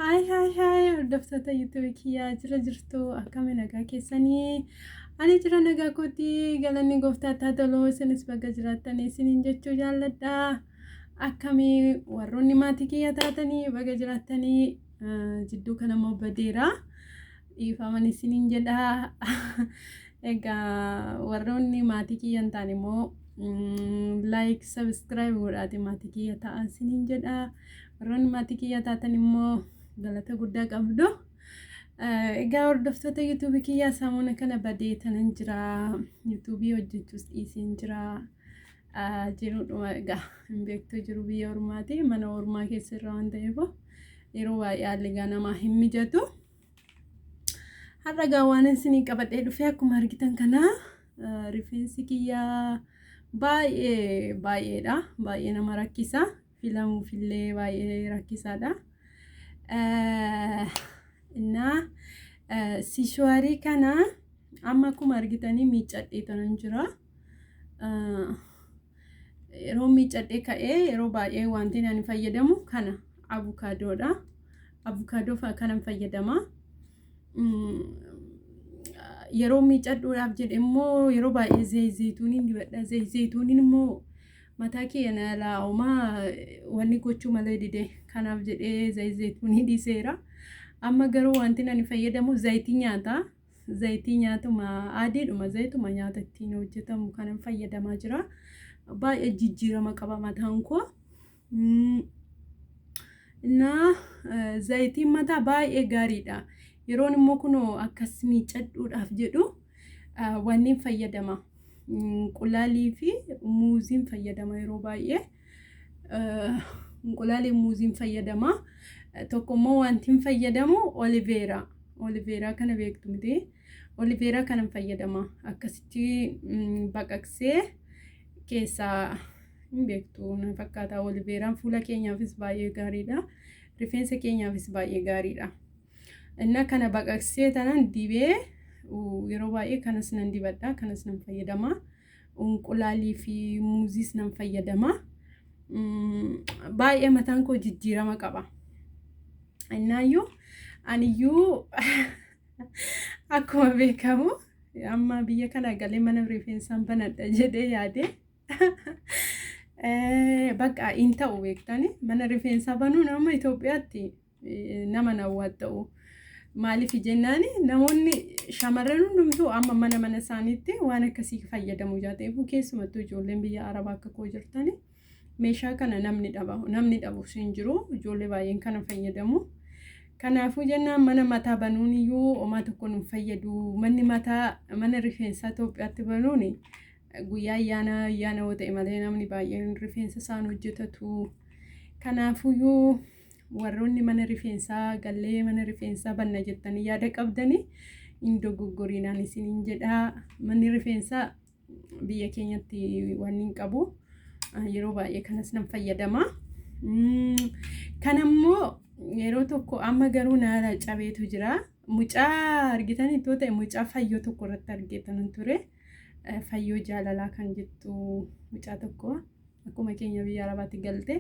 Hai, hordoftoota YouTube kiyyaa jira jirtu akkami nagaa keessanii ani jira nagaa kooti galanni gooftaa haa tolu isinis bakka jiraatanii isiniin jechuu jaalladha akkami warroonni maatii kiyya taatanii bakka jiraatanii jidduu kana immoo badeera dhiifaman isiniin jedha egaa warroonni maatii kiyya hin taane immoo like subscribe godhaati maatii kiyya ta'an isiniin jedha warroonni maatii kiyya taatan immoo galata guddaa qabdu egaa hordoftoota YouTube kiyyaa saamuna kana badee tanan jira YouTube hojjechuus dhiiseen jira jirudha egaa hin beektu jiru biyya ormaati mana ormaa keessa irraa waan ta'eef yeroo baay'ee haalli namaa hin mijatu har'a gaa waan isinii qabadhee dhufee akkuma argitan kana rifeensi kiyyaa baay'eedha baay'ee nama rakkisa filamuufillee baay'ee rakkisaadha እና ሲሾሪ ከና አማኩ ማርጊታኒ ሚጨዴ ተንጅራ ሮ ሚጨዴ ከኤ ሮ ባኤ ዋንቴን ያን ፈየደሙ ከና አቮካዶዳ አቮካዶ ከነም ፈየደማ የሮ ሚጨዱ አብጀደሞ የሮ ባኤ ዘይቱኒ እንዲበዳ ዘይቱኒን ሞ ማታኪ የነላውማ ወኒ ጎቹ ማለዲዴ ከናፍ ጀዴ ዘይቱኒ ዲሴራ amma garuu wanti ani fayyadamu zayitii nyaatuma adiidhuma zayituma nyaata ittiin hojjetamu kanan fayyadamaa jira baay'ee jijjiirama qaba mataan koo እና zayitiin mataa baay'ee gaariidha yeroon immoo kunoo akkas miicadhuudhaaf jedhu wanni fayyadama qulaalii fi muuziin fayyadama yeroo baay'ee qulaalii muuziin fayyadama tokkommoo wanti fayyadamu oliveera kana beektu miti oliveera kana fayyadama akkasitti baqaqsee keessa hin beektu na fakkaata oliveeraan fuula keenyaafis baay'ee gaariidha rifeensa keenyaafis baay'ee gaariidha inna kana baqaqsee tanan dibee yeroo baay'ee kanas nan dibadha kanas nan fayyadama qulaalii fi muuziis nan fayyadama baay'ee mataan koo jijjiirama qaba እናዩ አንዩ akkuma beekamu amma biyya kana galee mana rifeensaan banadha jedhee yaade bakka in ta'u beektani mana rifeensaa banuu nama Itoophiyaatti nama nawwaata'u maaliif jennaani namoonni shamarran hundumtuu amma mana isaaniitti waan akkasii fayyadamu jaateefu keessumattuu ijoolleen biyya Arabaa akka koo jirtani meeshaa kana namni dhabu hin jiru ijoollee baay'een kana fayyadamu kanaafuu jennaan mana mataa banuun iyyuu homaa tokko nu fayyadu mana rifeensaa Itoophiyaatti banuun guyyaa ayyaana yoo ta'e malee namni baay'een rifeensa isaan hojjetatu kanaafuu iyyuu warroonni mana rifeensaa gallee mana rifeensaa banna jettanii yaada qabdani indoo goggorinaan isiniin jedha manni rifeensaa biyya keenyatti waan hin qabu yeroo baay'ee kanas nan fayyadama kanammoo yeroo tokko amma garuu naala cabeetu jira mucaa argitanii ittoo ta'e mucaa fayyoo tokko irratti argeetan ture fayyoo jaalalaa kan jettu mucaa tokko akkuma keenya biyya Arabaatti galte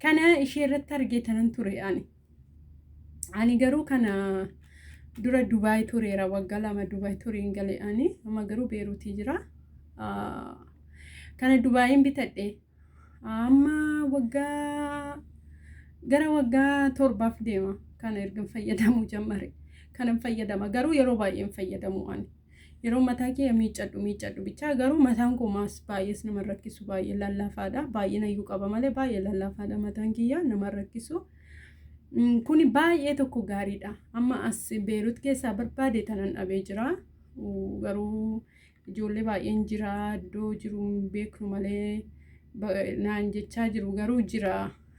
kana ishee irratti argeetan ture ani garuu kana dura Dubaay tureera waggaa 2 Dubaay tureen galee amma garuu Beeruutii jira kana Dubaayin bitadhe amma gara waggaa 7 deema kana erga fayyadamu jammare kana fayyadama garuu yeroo baay'ee fayyadamu yeroo mataa kee miicadhu bicha garuu mataan koo maas baay'ees nama rakkisu baay'ee lallaafaadha baay'ee nayyuu qaba malee baay'ee lallaafaadha mataan kiyya nama rakkisu kuni baay'ee tokko gaariidha amma as Beerut keessaa barbaade tanan dhabee jira garuu ijoollee baay'een jira iddoo jiru beeknu malee naan jechaa jiru garuu jira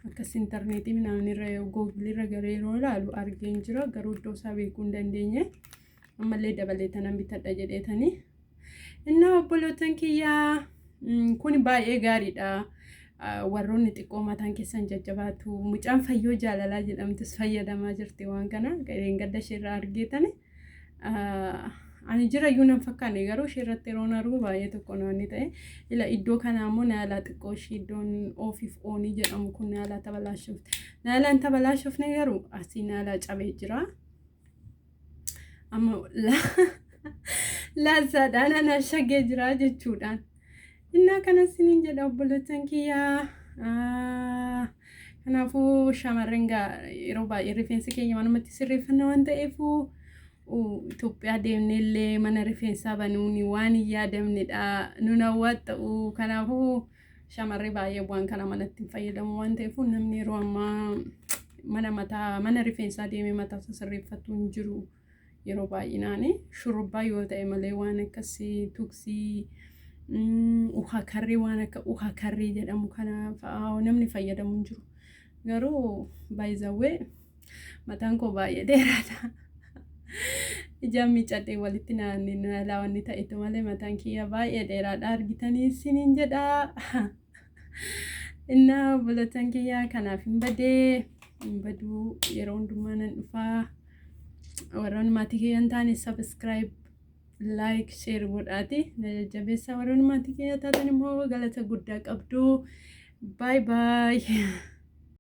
akkas intarneetii naannirra googlirra garee yeroo ilaalu argeen jira garuu iddoo isaa beekuu hin dandeenye ammallee dabalee tanan bitadha jedheetanii inna obboloottan kiyyaa kun baay'ee gaariidha warroonni xiqqoo mataan keessan jajjabaatu mucaan fayyoo jaalalaa jedhamtus fayyadamaa jirti waan kana gareen gadda isheerraa argeetani ani jira iyyuu nan fakkaanne garuu ishee yeroon argu baay'ee tokko naanni ta'e ila iddoo kanaa immoo naalaa xiqqoo ishee iddoon ofiif oonii jedhamu kun naalaa tabalaashofte naalaan tabalaashofne garuu asii naalaa cabee jira amma laasaadhaan ana shagee jira jechuudhaan innaa kana siniin jedha obboloottan kiyyaa kanaafuu shamarran yeroo baay'ee rifeensa keenya manumatti sirreeffanna waan ta'eefuu Itoophiyaa deemnellee mana rifeensaa banuuni waan hin yaadamnedha nun hawwatta'u kanaafuu shamarree baay'ee waan kana manatti hin fayyadamu waan ta'eefuu namni yeroo ammaa mana rifeensaa deemee mataa sirreeffatu hin jiru yeroo baay'inaani shurrubbaa yoo ta'e malee waan akkasii tuksii uhakarrii waan akka uhakarrii jedhamu kana fa'aa namni fayyadamu hin jiru garuu baay'izawwee mataan koo baay'ee dheeraadha. Ijaan miicadhee walitti naannoo wanni ta'etu malee mataan kiyya baay'ee dheeraadha argitanii siniin jedha. Innaa obboloottan kiyyaa kanaaf hin baduu yeroo hundumaa nan dhufaa. Warroon maatii kiyya hin taane subscribe like share godhaati na jajjabeessaa warroon maatii kiyya taatan immoo galata guddaa qabdu. Bye bye.